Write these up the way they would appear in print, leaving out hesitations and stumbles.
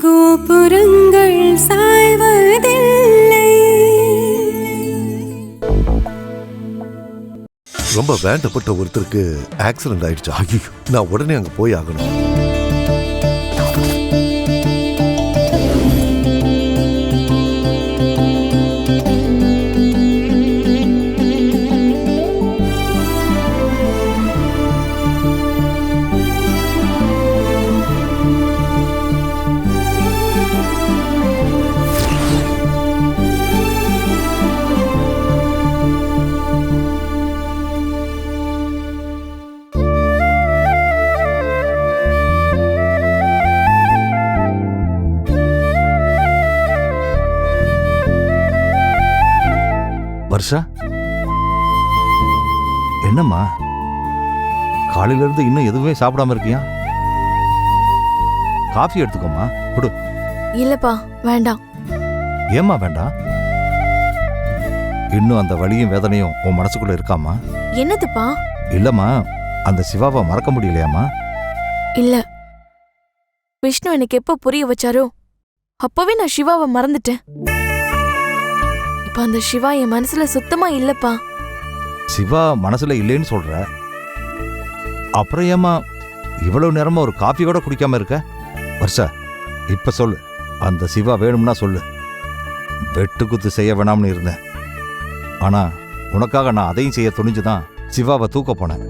கோபுரங்கள் சாய்வதில்லை. ரொம்ப வேண்டப்பட்ட ஒருத்தருக்கு ஆக்சிடென்ட் ஆயிடுச்சு. ஐயோ, நான் உடனே அங்க போய் ஆகணும். வர்ஷா, என்னம்மா காலையில இருந்து இன்னும் எதுவுமே சாப்பிடாம இருக்கியா? காஃபி எடுத்துக்கோமா, கொடு. இல்லப்பா, வேண்டாம். ஏம்மா வேண்டாம்? இன்னும் அந்த வலியும் வேதனையும் உன் மனசுக்குள்ள இருக்காமா? என்னதுப்பா? இல்லம்மா, அந்த சிவாவை மறக்க முடியலையாமா? இல்ல, விஷ்ணு எனக்கு எப்ப புரிய வச்சாரோ அப்பவே நான் சிவாவை மறந்துட்டேன். இப்ப அந்த சிவா என் மனசுல சுத்தமா இல்லப்பா. சிவா மனசுல இல்லைன்னு சொல்ற, அப்புறம் ஏமா இவ்வளவு நேரமா ஒரு காஃபி கூட குடிக்காம இருக்க? வர்ஷா, இப்ப சொல்லு, அந்த சிவா வேணும்னா சொல்லு. வெட்டுக்குத்து செய்ய வேணாம்னு இருந்தேன், ஆனா உனக்காக நான் அதையும் செய்ய துணிஞ்சுதான் சிவாவை தூக்க போனேன்.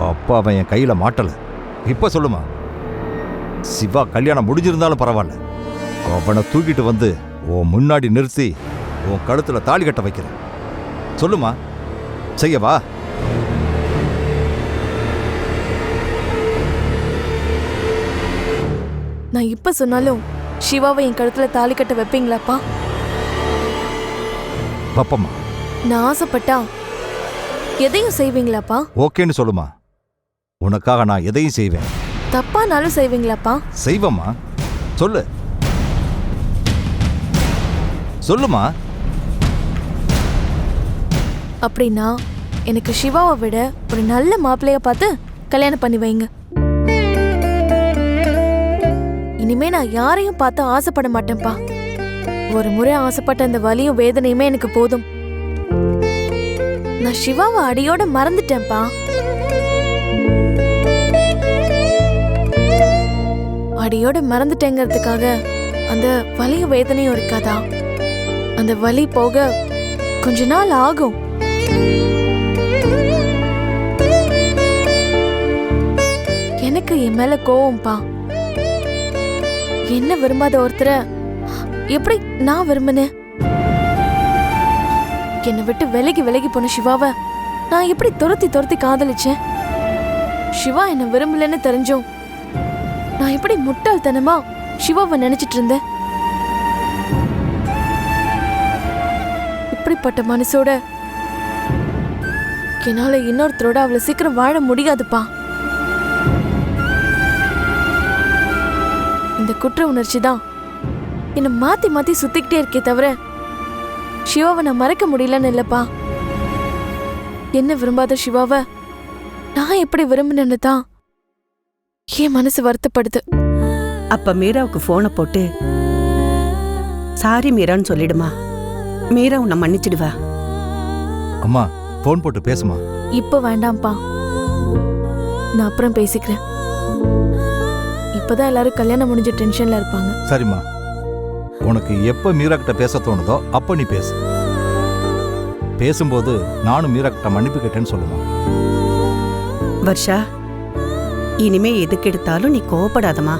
அப்ப அவன் என் கையில மாட்டல. இப்ப சொல்லுமா, சிவா கல்யாணம் முடிஞ்சிருந்தாலும் பரவாயில்ல, அவனை தூக்கிட்டு வந்து உன் முன்னாடி நிறுத்தி உன் கழுத்துல தாலி கட்ட வைக்கிறேன். சொல்லுமா, செய்யவா? நான் இப்ப சொன்னாலும் சிவாவை என் கழுத்துல தாலி கட்ட வைப்பீங்களாப்பா? பப்பம்மா, நான் ஆசைப்பட்டா எதையும் செய்வீங்களாப்பா? ஓகேன்னு சொல்லுமா, உனக்காக நான் எதையும் செய்வேன். தப்பானாலும் செய்வீங்களாப்பா? செய்வம்மா, சொல்லு, சொல்லுமா. அப்படின்னா எனக்கு சிவாவை விட ஒரு நல்ல மாப்பிள்ளைய பார்த்து கல்யாணம் பண்ணி வைங்க. இனிமே நான் யாரையும் பார்த்து ஆசைப்பட மாட்டேன்ப்பா. ஒரு முறை ஆசைப்பட்ட அந்த வலியும் வேதனையுமே எனக்கு போதும். நான் சிவாவை அடியோட மறந்துட்டேன்ப்பா. அடியோட மறந்துட்டேங்கிறதுக்காக அந்த வலியும் வேதனையும் இருக்காதா? அந்த வலி போக கொஞ்ச நாள் ஆகும். எனக்கு என் மேல கோவம்பா. என்ன விரும்பாத ஒருத்தரை எப்படி நான் விரும்பினேன்? என்னை விட்டு விலகி விலகி போன சிவாவை நான் எப்படி துரத்தி துரத்தி காதலிச்சேன்? சிவா என்ன விரும்பலன்னு தெரிஞ்சும் நான் எப்படி முட்டாள்தனமா சிவாவை நினைச்சிட்டு இருந்தேன்? இப்படிப்பட்ட மனசோட என்னால இன்னொருத்தரோட அவ்வளவு சீக்கிரம் வாழ முடியாதுப்பா. இந்த குற்ற உணர்ச்சி தான் என்னை மாத்தி மாத்தி சுத்திக்கிட்டே இருக்கே தவிர சிவாவை நான் மறக்க முடியலன்னு இல்லப்பா. என்ன விரும்பாத சிவாவை நான் எப்படி விரும்பினேன்னு தான் என் மனசு வருத்தப்படுது. அப்ப மீராவுக்கு போனை போட்டு சாரி மீரான்னு சொல்லிடுமா. மீரா உன்னை மன்னிச்சிடுவா. அம்மா, போன் போட்டு பேசுமா. இப்ப வேண்டாம்ப்பா, நான் அப்புறம் பேசிக்கிறேன். இப்பதான் எல்லாரும் கல்யாணம் முடிஞ்ச டென்ஷன்ல இருப்பாங்க. சரிம்மா, உனக்கு எப்ப மீரா கிட்ட பேச தோணுதோ அப்ப நீ பேசு. பேசும்போது நானும் மீரா கிட்ட மன்னிப்பு கேட்டேன்னு சொல்லுமா. வர்ஷா, இனிமே எதுக்கு எடுத்தாலும் நீ கோவப்படாதமா.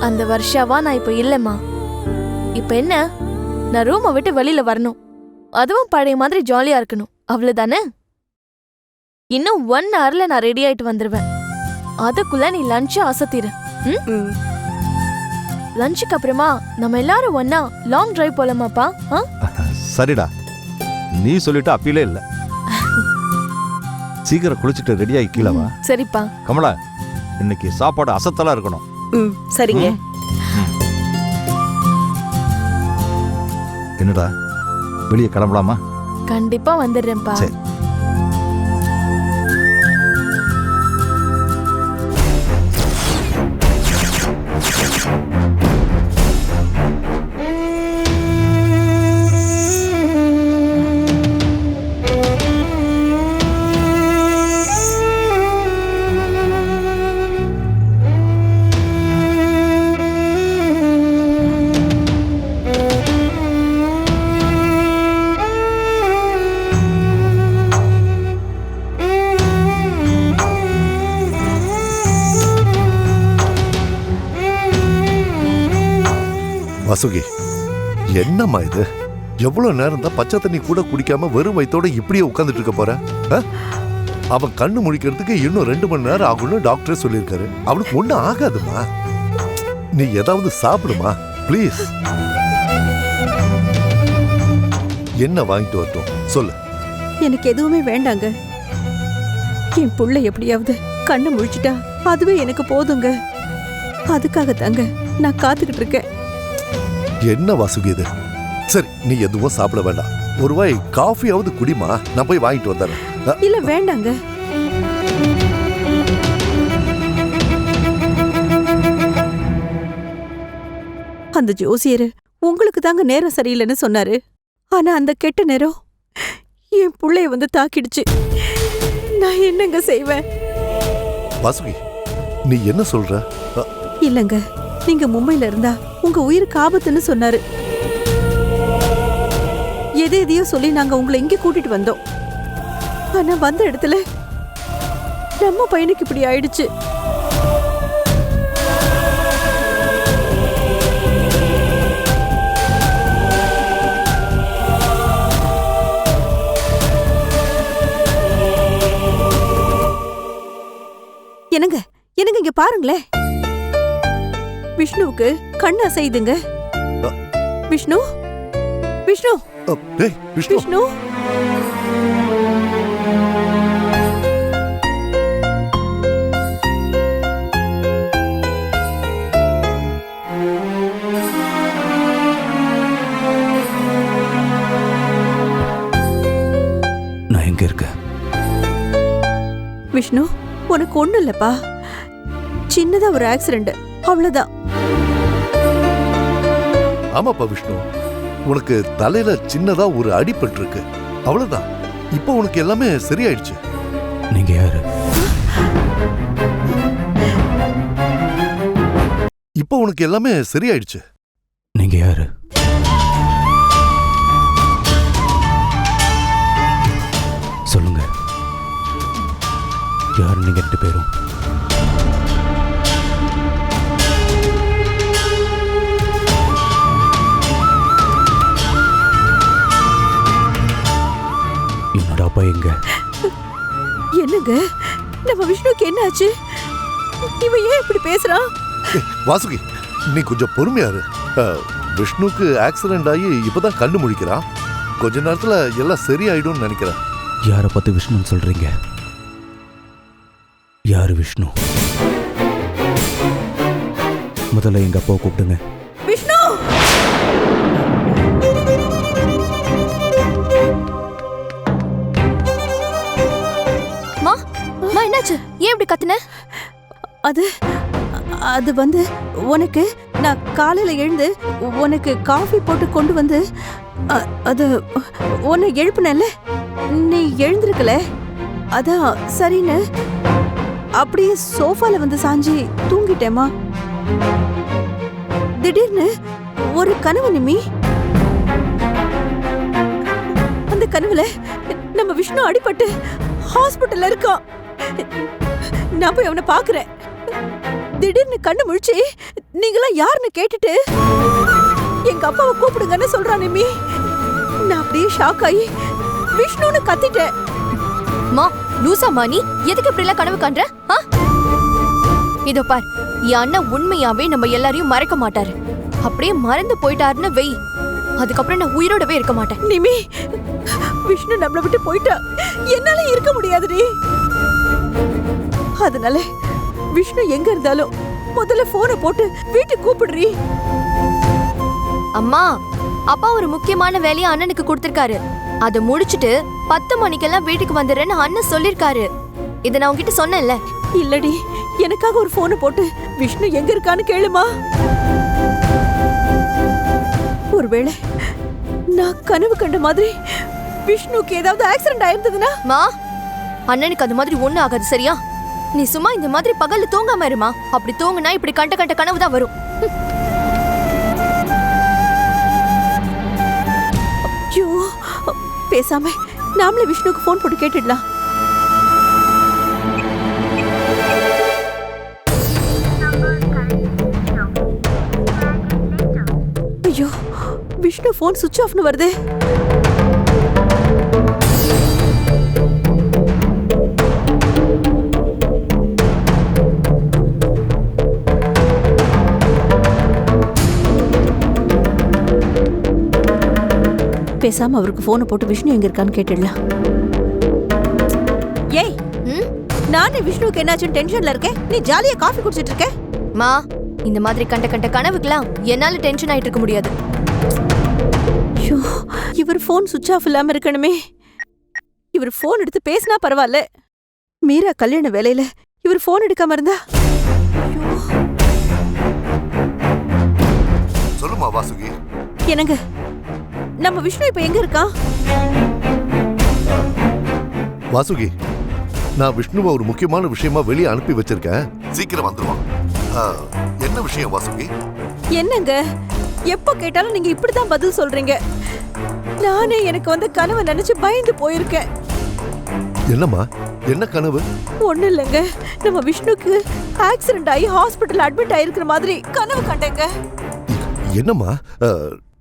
அந்த வருஷாவா நான் இப்ப இல்லம்மா. இப்ப என்ன, நான் ரூமை விட்டு வெளியில வரணும், அதுவும் பழைய மாதிரி ஜாலியா இருக்கணும், அவ்வளவுதானே? இன்னும் 1 hourல நான் ரெடி ஆயிட்டு வந்துருவேன். அதுக்குள்ள நீ லஞ்ச் அசத்திரு. லஞ்சுக்கு அப்புறமா நம்ம எல்லாரும் ஒன்னா லாங் டிரைவ் போலாமாப்பா? சரிடா, நீ சொல்லிட்டு அப்பீலே இல்ல. சீக்கிரம் குளிச்சுட்டு ரெடியாகி கீழே வா. சரிப்பா. கமலா, இன்னைக்கு சாப்பாடு அசத்தலா இருக்கணும். சரிங்க. என்னடா, வெளியே கிளம்பலாமா? கண்டிப்பா வந்துடுறேன்ப்பா. சரி. வசுகி, என்னம்மா இது? எவ்வளவு நேரம் தான் பச்சை தண்ணி கூட குடிக்காம வெறும் வயித்தோட இப்படியே உட்கார்ந்துட்டு இருக்க போற? அவன் கண்ணு முழிக்கிறதுக்கு இன்னும் 2 மணி நேரம் ஆகும்னு டாக்டர் சொல்லியிருக்காரு. அவனுக்கு ஒண்ணும் ஆகாதுமா. நீ ஏதாவது சாப்பிடுமா ப்ளீஸ். என்ன வாங்கிட்டு வரட்டும் சொல்லு. எனக்கு எதுவுமே வேண்டாங்க. என் புள்ள எப்படியாவது கண்ணை முழிச்சிட்டா அதுவே எனக்கு போதுங்க. அதுக்காக தாங்க நான் காத்துக்கிட்டு இருக்கேன். என்ன வாசுகி இது? சரி, நீ எதுவும் சாப்பிட வேண்டாம். ஒரு வாய் காஃபியாவது குடிமா. நான் போய் வாங்கிட்டு வந்துடுறேன். இல்ல வேண்டாங்க. அந்த ஜோசியர் உங்களுக்கு தாங்க நேரம் சரியில்லைன்னு சொன்னாரு. ஆனா அந்த கெட்ட நேரம் என் புள்ளைய வந்து தாக்கிடுச்சு. நான் என்னங்க செய்வேன்? வாசுகி, நீ என்ன சொல்ற? இல்லங்க, நீங்க மும்பைல இருந்தா உங்க உயிருக்கு ஆபத்துன்னு சொன்னாரு. எதையோ சொல்லி நாங்க உங்களை இங்க கூட்டிட்டு வந்தோம். ஆனா வந்த இடத்துல நம்ம பையனுக்கு இப்படி ஆயிடுச்சு. என்னங்க என்னங்க இங்க பாருங்களேன். விஷ்ணுவுக்கு கண் அசையுதுங்க. விஷ்ணு விஷ்ணு டேய் விஷ்ணு. விஷ்ணு நான் எங்க இருக்கேன்? விஷ்ணு, உனக்கு ஒண்ணு இல்லப்பா. சின்னதா ஒரு ஆக்சிடென்ட், அவ்வளவுதான். ஆமாப்பா விஷ்ணு, உனக்கு தலையில சின்னதா ஒரு அடிபட்டு இருக்கு, அவ்வளவுதான். இப்போ உனக்கு எல்லாமே சரியாயிடுச்சு. நீங்க யாரு? இப்போ உனக்கு எல்லாமே சரியாயிடுச்சு. நீங்க யாரு? சொல்லுங்க, யாரு நீங்க 2 பேரும்? என்னோட அப்பா எங்க? என்னங்க, நம்ம விஷ்ணுக்கு என்ன ஆச்சு? இவன் ஏன் இப்படி பேசுறான்? வாசுகி, நீ கொஞ்சம் பொறுமையா இரு. விஷ்ணுக்கு ஆக்சிடென்ட் ஆகி இப்பதான் கண்ணு முழிக்கிறான். கொஞ்ச நேரத்துல எல்லாம் சரியாயிடும்னு நினைக்கிறேன். யாரை பார்த்து விஷ்ணுன்னு சொல்றீங்க? யாரு விஷ்ணு? முதல்ல எங்க அப்பாவை கூப்பிடுங்க. விஷ்ணு! என்னாச்சு? ஏன் இப்படி கத்துன? அது வந்து உனக்கு நான் காலையில எழுந்து உனக்கு காஃபி போட்டு கொண்டு வந்து அது உன்னை எழுப்புனேன்ல, நீ எழுந்திருக்கல. அதான் சரின்னு அப்படியே சோஃபால வந்து சாஞ்சி தூங்கிட்டேமா. திடீர்னு ஒரு கனவு நிம்மி. அந்த கனவுல நம்ம விஷ்ணு அடிபட்டு ஹாஸ்பிட்டல்ல இருக்கான். நான் போய் அவனை பாக்குறேன். திடீர்னு கண்ணு முழிச்சு நீங்களா யாருன்னு கேட்டுட்டு எங்க அப்பாவை கூப்பிடுங்கன்னு சொல்றான் நிம்மி. நான் அப்படியே ஷாக் ஆகி விஷ்ணுன்னு கத்திட்டேன். மா லூசாமா, நீ எதுக்கு இப்படி எல்லாம் கனவு காண்ற? இதோ பார், என் அண்ணன் உண்மையாவே நம்ம எல்லாரையும் மறக்க மாட்டாரு. அப்படியே மறந்து போயிட்டாருன்னு வெய், அதுக்கப்புறம் நான் உயிரோடவே இருக்க மாட்டேன். நிமி, விஷ்ணு நம்மளை விட்டு போயிட்டா என்னால இருக்க முடியாதுடி. அதனால விஷ்ணு எங்க இருந்தாலும் முதல்ல போனை போட்டு வீட்டுக்கு கூப்பிடுறீ. அம்மா, அப்பா ஒரு முக்கியமான வேலையை அண்ணனுக்கு கொடுத்திருக்காரு. அதை முடிச்சிட்டு 10 மணிக்கெல்லாம் வீட்டுக்கு வந்துடுறேன்னு அண்ணன் சொல்லிருக்காரு. இதை நான் உங்ககிட்ட சொன்னேன்ல. இல்லடி, எனக்காக ஒரு போனை போட்டு விஷ்ணு எங்க இருக்கான்னு கேளுமா. ஒருவேளை நான் கனவு கண்ட மாதிரி விஷ்ணுக்கு ஏதாவது ஆக்சிடென்ட் ஆயிருந்ததுன்னா? மா, அண்ணனுக்கு அது மாதிரி ஒண்ணு ஆகாது, சரியா? நீ சும்மா இந்த மாதிரி பகல்ல தூங்காம இருமா. அப்படி தூங்குனா இப்படி கண்ட கனவு தான் வரும். ஐயோ, பேசாம நாமளே விஷ்ணுக்கு போன் போட்டு கேட்டுடலாம். போன் சுவிட்ச் ஆஃப்னு வருது. பேசாம அவருக்கு போனை போட்டு விஷ்ணு எங்க இருக்கான்னு கேட்டுடலாம். ஏய், நானே விஷ்ணுக்கு என்னாச்சுன்னு டென்ஷன்ல இருக்கேன், நீ ஜாலியா காஃபி குடிச்சிட்டு இருக்க. மா, இந்த மாதிரி கண்ட கனவுக்கெல்லாம் என்னால டென்ஷன் ஆயிட்டு இருக்க முடியாது. ஐயோ, இவர் போன் சுவிட்ச் ஆஃப் இல்லாம இருக்கணுமே. இவர் போன் எடுத்து பேசினா பரவாயில்ல, மீரா கல்யாண வேலையில இவர் போன் எடுக்காம இருந்தா. சொல்லுமா வாசுகி. என்னங்க, நம்ம விஷ்ணு இப்ப எங்க இருக்கான்? வாசுகி, நான் விஷ்ணுவை ஒரு முக்கியமான விஷயமா வெளியே அனுப்பி வச்சிருக்கேன், சீக்கிரம் வந்துருவான். என்ன விஷயம் வாசுகி? என்னங்க, எப்ப கேட்டாலும் நீங்க இப்படிதான் பதில் சொல்றீங்க. நானே எனக்கு வந்த கனவை நினைச்சு பயந்து போயிருக்கேன். என்னம்மா, என்ன கனவு? ஒண்ணு இல்லைங்க, நம்ம விஷ்ணுக்கு ஆக்சிடென்ட் ஆகி ஹாஸ்பிட்டல் அட்மிட் ஆயிருக்கிற மாதிரி கனவு கண்டேங்க. என்னம்மா,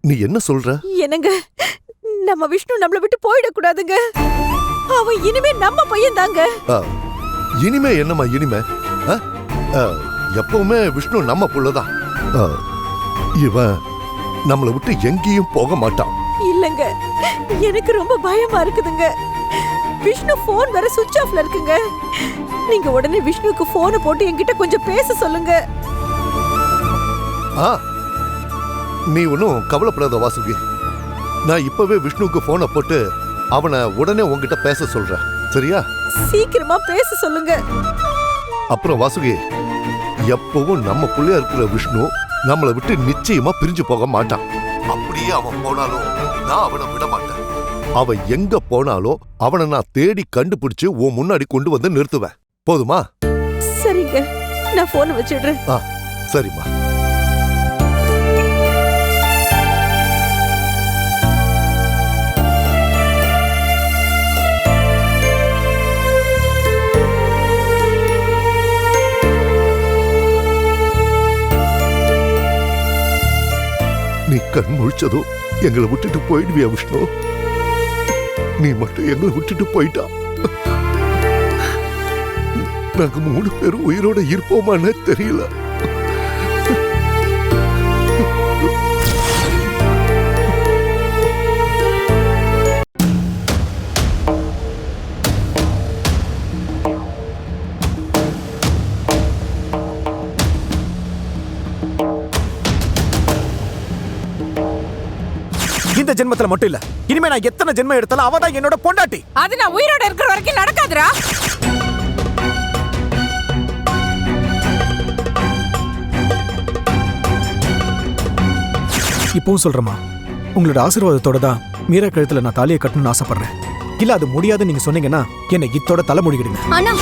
நீ என்ன சொல்ற? என்னங்க, நம்ம விஷ்ணு நம்மள விட்டு போயிடக்கூடாதுங்க. அவன் இனிமே நம்ம பையன் தாங்க. இனிமே என்னம்மா இனிமே? எப்பவுமே விஷ்ணு நம்ம புள்ளதான். இவன் நம்மளை விட்டு எங்கேயும் போக மாட்டான். இல்லங்க, எனக்கு ரொம்ப பயமா இருக்குதுங்க. விஷ்ணு போன் வேற சுவிட்ச் ஆஃப்ல இருக்குங்க. நீங்க உடனே விஷ்ணுக்கு போனை போட்டு என்கிட்ட கொஞ்சம் பேச சொல்லுங்க. நீ ஒன்னும் கவலைப்படாத வாசுகி, நான் இப்பவே விஷ்ணுக்கு போனை போட்டு அவனை உடனே உன்கிட்ட பேச சொல்றேன், சரியா? சீக்கிரமா பேச சொல்லுங்க. அப்புறம் வாசுகி, எப்பவும் நம்ம புள்ளையா இருக்கிற விஷ்ணு நம்மளை விட்டு நிச்சயமா பிரிஞ்சு போக மாட்டான். அப்படியே அவன் போனாலும் நான் அவனை விட மாட்டேன். அவன் எங்க போனாலும் அவனை நான் தேடி கண்டுபிடிச்சு உன் முன்னாடி கொண்டு வந்து நிறுத்துவேன். போதுமா? சரிங்க, நான் போனை வச்சிடுறேன். சரிம்மா. நீ கண் முழிச்சதோ எங்களை விட்டுட்டு போயிடுவியா விஷ்ணு? நீ மட்டும் எங்களை விட்டுட்டு போயிட்டா நாங்க 3 பேரும் உயிரோட இருப்போமான்னு தெரியல. இந்த ஜென்மத்துல மட்டும் இல்ல, இனிமே நான் எத்தனை ஜென்மம் எடுத்தாலும் அவதான் என்னோட பொண்டாட்டி. அது நான் உயிரோட இருக்கிற வரைக்கும் நடக்காதுடா. இப்பவும் சொல்றேமா, உங்களோட ஆசீர்வாதத்தோட தான் மீரா கழுத்துல நான் தாலியை கட்டணும்னு ஆசைப்படுறேன். இல்ல அது முடியாதுன்னு நீங்க சொன்னீங்கன்னா என்னை இத்தோட தலை முடிக்கிடுங்க. ஆனா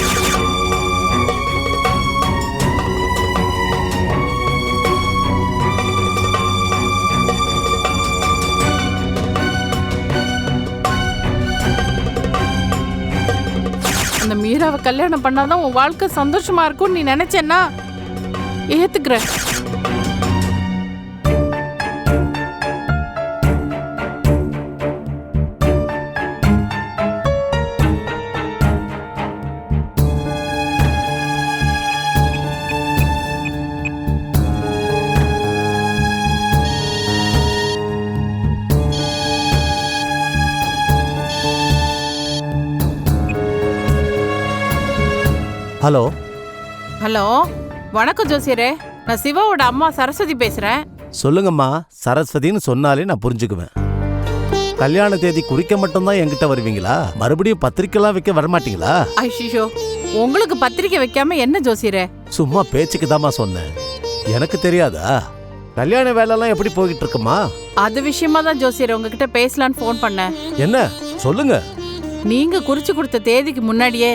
அந்த மீராவை கல்யாணம் பண்ணாதான் உன் வாழ்க்கை சந்தோஷமா இருக்கும்னு நீ நினைச்சேன்னா ஏத்துக்கிற. ஹலோ ஹலோ, வணக்கம் ஜோசியரே. நான் சிவாவோட அம்மா சரஸ்வதி பேசுறேன். சொல்லுங்கம்மா. சரஸ்வதின்னு சொன்னாலே நான் புரிஞ்சுக்குவேன். கல்யாண தேதி குறிக்க மட்டும்தான் என்கிட்ட வருவீங்களா? மறுபடியும் பத்திரிக்கைலாம் வைக்க வரமாட்டீங்களா? ஐஷிஷோ, உங்களுக்கு பத்திரிக்கை வைக்காம என்ன ஜோசியரே? சும்மா பேச்சுக்கு தாம்மா சொன்னேன். எனக்கு தெரியாதா? கல்யாண வேலைலாம் எப்படி போய்கிட்டு இருக்குமா? அது விஷயமா தான் ஜோசியரே உங்ககிட்ட பேசலான்னு ஃபோன் பண்ணேன். என்ன சொல்லுங்க. நீங்க குறிச்சு கொடுத்த தேதிக்கு முன்னாடியே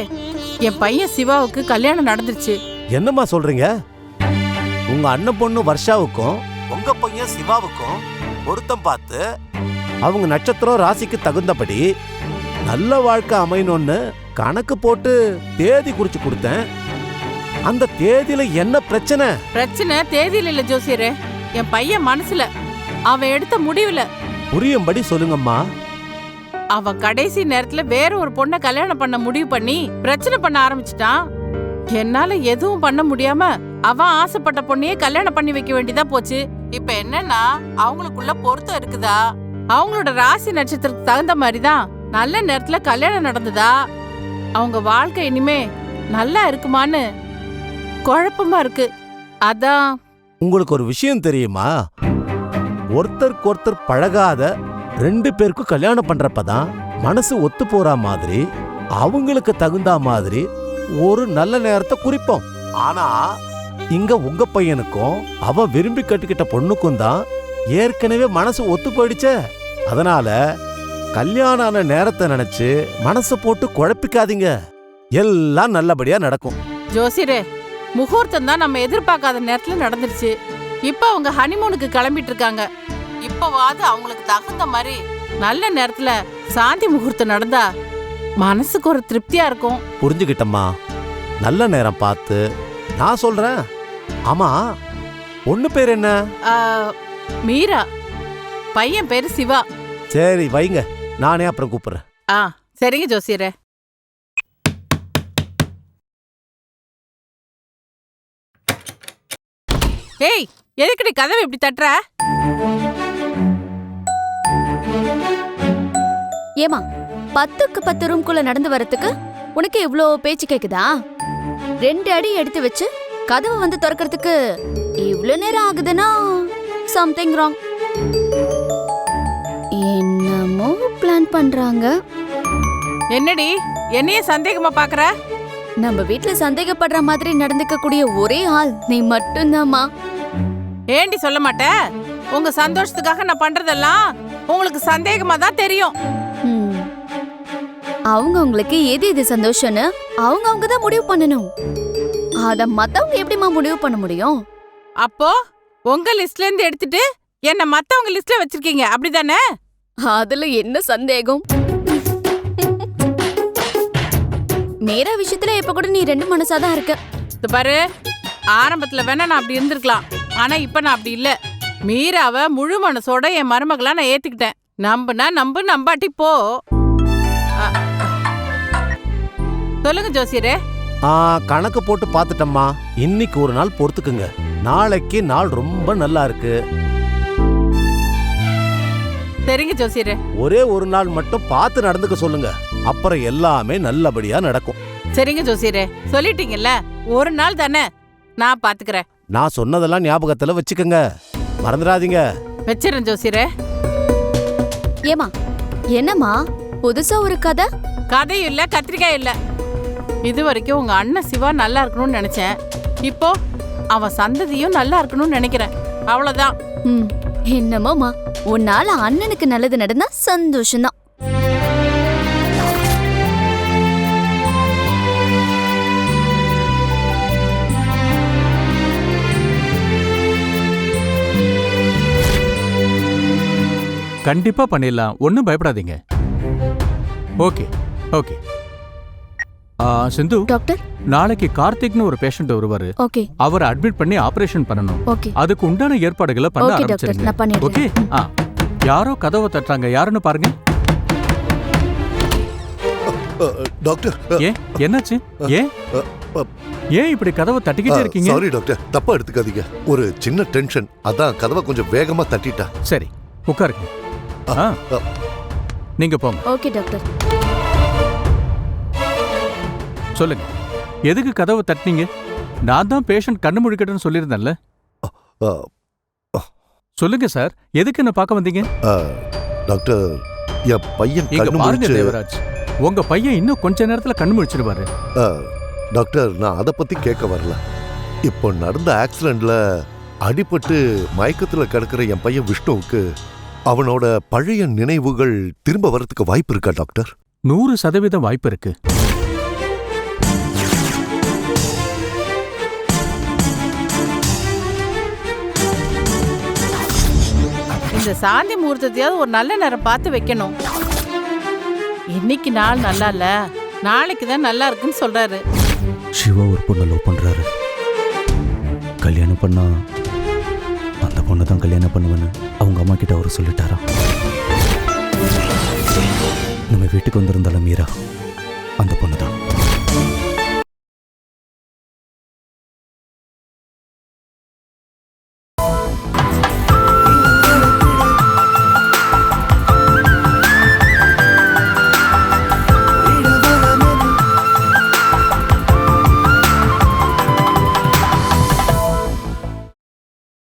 என் பையன் சிவாவுக்கு கல்யாணம் நடந்துருச்சு. என்னம்மா சொல்றீங்க? உங்க அண்ணன் பொண்ணு வர்ஷாவுக்கும் உங்க பையன் சிவாவுக்கும் பொருத்தம் பார்த்து அவங்க நட்சத்திரம் ராசிக்கு தகுந்தபடி நல்ல வாழ்க்கை அமையணும்னு கணக்கு போட்டு தேதி குறிச்சு கொடுத்தேன். அந்த தேதியில என்ன பிரச்சனை? பிரச்சனை தேதியில இல்ல ஜோசியரே, என் பையன் மனசுல. அவன் எடுத்த முடிவுல புரியும்படி சொல்லுங்கம்மா. அவன் கடைசி நேரத்துல வேற ஒரு பொண்ணை கல்யாணம் பண்ண முடிவு பண்ணி பிரச்சனை பண்ண ஆரம்பிச்சிட்டான். என்னால எதுவும் பண்ண முடியாம அவன் ஆசைப்பட்ட பொண்ணையே கல்யாணம் பண்ணி வைக்க வேண்டியதா போச்சு. இப்ப என்னன்னா அவங்களுக்குள்ள பொருத்தம் இருக்குதா, அவங்களோட ராசி நட்சத்திரத்துக்கு தகுந்த மாதிரிதான் நல்ல நேரத்துல கல்யாணம் நடந்ததா, அவங்க வாழ்க்கை இனிமே நல்லா இருக்குமான்னு குழப்பமா இருக்கு. அதான். உங்களுக்கு ஒரு விஷயம் தெரியுமா? ஒருத்தருக்கு ஒருத்தர் பழகாத 2 பேருக்கும் கல்யாணம் பண்றப்பதான் மனசு ஒத்து போற மாதிரி அவங்களுக்கு தகுந்த மாதிரி ஒரு நல்ல நேரத்தை குறிப்போம். ஆனா இங்க உங்க பையனுக்கும் அவ விரும்பி கட்டிக்கிட்ட பொண்ணுக்கும் தான் ஏற்கனவே மனசு ஒத்து போயிடுச்சே. அதனால கல்யாணம் ஆன நேரத்தை நினைச்சு மனசை போட்டு குழப்பிக்காதீங்க. எல்லாம் நல்லபடியா நடக்கும். ஜோசியரே, முகூர்த்தம் தான் நம்ம எதிர்பார்க்காத நேரத்துல நடந்துருச்சு. இப்ப அவங்க ஹனிமூனுக்கு கிளம்பிட்டு இருக்காங்க. இப்பவாது அவங்களுக்கு தகுந்த மாதிரி நல்ல நேரத்துல சாந்தி முகூர்த்தம் நடந்தா மனசுக்கு ஒரு திருப்தியா இருக்கும். புரிஞ்சுக்கிட்டம்மா. நல்ல நேரம் பார்த்து நான் சொல்றேன். ஆமா, பொண்ணு பேர் என்ன? மீரா. பையன் பேரு சிவா. சரி வைங்க, நானே அப்புறம் கூப்பிடுறேன். சரிங்க ஜோசியரே. ஏய், எதுக்குடி கதவை இப்படி தட்டுற? ஏமா 10க்கு 10 ரூம்குள்ள நடந்து வரதுக்கு உனக்கு இவ்ளோ பேச்சு கேக்குதா? 2 அடி எடுத்து வச்சு கதவை வந்து திறக்கிறதுக்கு இவ்ளோ நேரம் ஆகுதுன்னா சம்திங் ராங். என்னமோ பிளான் பண்றாங்க. என்னடி என்னையே சந்தேகமா பாக்குற? நம்ம வீட்ல சந்தேகப்படுற மாதிரி நடந்துக்க கூடிய ஒரே ஆள் நீ மட்டும்தாம்மா. ஏண்டி சொல்ல மாட்ட? உங்க சந்தோஷத்துக்காக நான் பண்றதெல்லாம் உங்களுக்கு சந்தேகமா தான் தெரியும். அவங்க உங்களுக்கு எது சந்தோஷம்னு அவங்க தான் முடிவு பண்ணணும். அத மத்தவங்க எப்படிமா முடிவு பண்ண முடியும்? அப்போ உங்க லிஸ்ட்ல இருந்து எடுத்துட்டு என்ன மத்தவங்க லிஸ்ட்ல வச்சிருக்கீங்க, அப்படிதானே? அதுல என்ன சந்தேகம்? மீரா விஷயத்துல இப்ப கூட நீ 2 மனசாதான் இருக்க. இது பாரு, ஆரம்பத்துல வேணா நான் அப்படி இருந்திருக்கலாம். ஆனா இப்ப நான் அப்படி இல்ல. மீராவை முழு மனசோட என் மருமகளா நான் ஏத்துக்கிட்டேன். நம்புனா நம்பு, நம்பாட்டி போ. சொல்லுங்க ஜோசியரே. கணக்கு போட்டு பார்த்துட்டம்மா. இன்னைக்கு ஒரு நாள் பொறுத்துக்குங்க. நாளைக்கு நாள் ரொம்ப நல்லா இருக்கு. சரிங்க ஜோசியரே. ஒரே ஒரு நாள் மட்டும் பார்த்து நடந்துக்க சொல்லுங்க. அப்புறம் எல்லாமே நல்லபடியா நடக்கும். சரிங்க ஜோசியரே, சொல்லிட்டீங்கல்ல, ஒரு நாள் தானே, நான் பாத்துக்கிறேன். நான் சொன்னதெல்லாம் ஞாபகத்துல வச்சுக்கோங்க, மறந்துடாதீங்க. வச்சிரேன் ஜோசியரே. ஏமா என்னம்மா புதுசா ஒரு கதை? கதையும் இல்ல, கத்திரிக்காய் இல்ல. இது வரைக்கும் உங்க அண்ணன் சிவா நல்லா இருக்கணும்னு நினைச்சேன். இப்போ அவன் சந்ததியும் நல்லா இருக்கணும்னு நினைக்கிறேன். அவ்வளவுதான். என்னமோமா, உன்னால அண்ணனுக்கு நல்லது நடந்தா சந்தோஷம்தான். கண்டிப்பா பண்ணிடலாம், ஒன்னும் பயப்படாதீங்க. Okay okay. சிந்து டாக்டர், நாளைக்கு கார்த்திக்னு ஒரு பேஷண்ட் வருவாரு. ஓகே. அவரை அட்மிட் பண்ணி ஆபரேஷன் பண்ணணும். ஓகே. அதுக்கு உண்டான ஏற்பாடுகளை பண்ண ஓகே டாக்டர், ஆரம்பிச்சிருங்க. நான் பண்ணிடுறேன். ஓகே. யாரோ கதவை தட்டுறாங்க, யாருன்னு பாருங்க. டாக்டர். ஏன் என்னாச்சு? ஏன் இப்படி கதவை தட்டிக்கிட்டே இருக்கீங்க? சாரி டாக்டர், தப்பா எடுத்துக்காதீங்க. ஒரு சின்ன டென்ஷன், அதான் கதவை கொஞ்சம் வேகமா தட்டிட்டா. சரி, உட்காருங்க. நீங்க போங்க. Okay doctor. சொல்லுங்க, எதுக்கு கதவை தட்டினீங்க? நான் தான் பேஷண்ட் கண்ணு முழிக்கட்டும்னு சொல்லியிருந்தேன்ல. சொல்லுங்க சார், எதுக்கு என்ன பார்க்க வந்தீங்க? டாக்டர், என் பையன் இங்க கண்ணு பாருங்க முழிச்சு. தேவராஜ், உங்க பையன் இன்னும் கொஞ்ச நேரத்துல கண்ணு முழிச்சிடுவாரு. டாக்டர், நான் அதை பத்தி கேட்க வரல. இப்போ நடந்த ஆக்சிடென்ட்ல அடிபட்டு மயக்கத்துல கிடக்கிற என் பையன் விஷ்ணுவுக்கு அவனோட பழைய நினைவுகள் திரும்ப வரதுக்கு வாய்ப்பு இருக்கா டாக்டர்? 100% வாய்ப்பு இருக்கு. இந்த சாந்தி முகூர்த்தத்தையாவது ஒரு நல்ல நேரம் பார்த்து வைக்கணும். இன்னைக்கு நாள் நல்லா இல்ல, நாளைக்கு தான் நல்லா இருக்குன்னு சொல்றாரு. சிவா ஒரு பொண்ணை லவ் பண்றாரு. கல்யாணம் பண்ணா அந்த பொண்ணை தான் கல்யாணம் பண்ணுவேன்னு அவங்க அம்மா கிட்ட அவர் சொல்லிட்டாராம். நம்ம வீட்டுக்கு வந்திருந்தால மீரா அந்த பொண்ணு தான்.